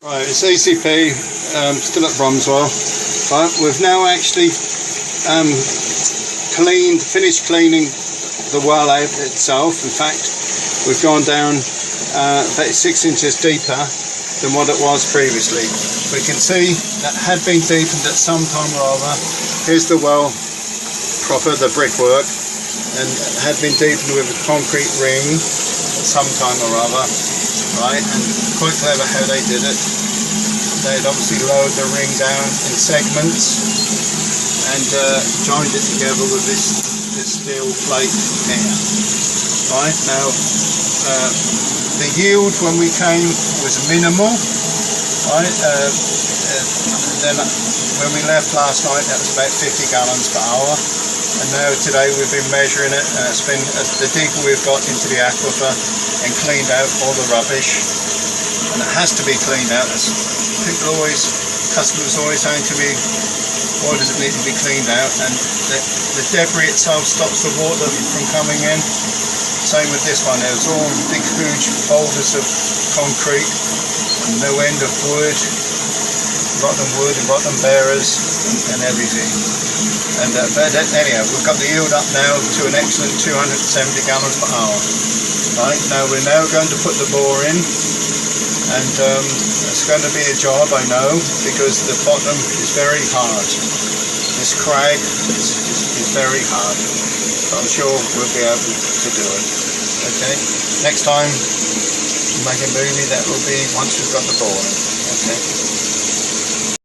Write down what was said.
Right, it's ACP, still at Bromeswell. Right, we've now actually finished cleaning the well out itself. In fact, we've gone down about 6 inches deeper than what it was previously. We can see that had been deepened at some time or other. Here's the well proper, the brickwork, and had been deepened with a concrete ring at some time or other. Right, and quite clever how they did it. They'd obviously lowered the ring down in segments and joined it together with this steel plate here. Right, now the yield when we came was minimal. Right, then when we left last night, that was about 50 gallons per hour. And now today we've been measuring it, and it's been the deeper we've got into the aquifer and cleaned out all the rubbish, and it has to be cleaned out. Customers always saying to me, why does it need to be cleaned out? And the debris itself stops the water from coming in. Same with this one. There's all big huge boulders of concrete, and no end of wood, rotten bearers and everything. And but anyhow, we've got the yield up now to an excellent 270 gallons per hour. Right, now we're now going to put the bore in, and it's going to be a job, I know, because the bottom is very hard. This crag is very hard, but I'm sure we'll be able to do it. Okay, next time we make a movie, that will be once we've got the bore in. Okay.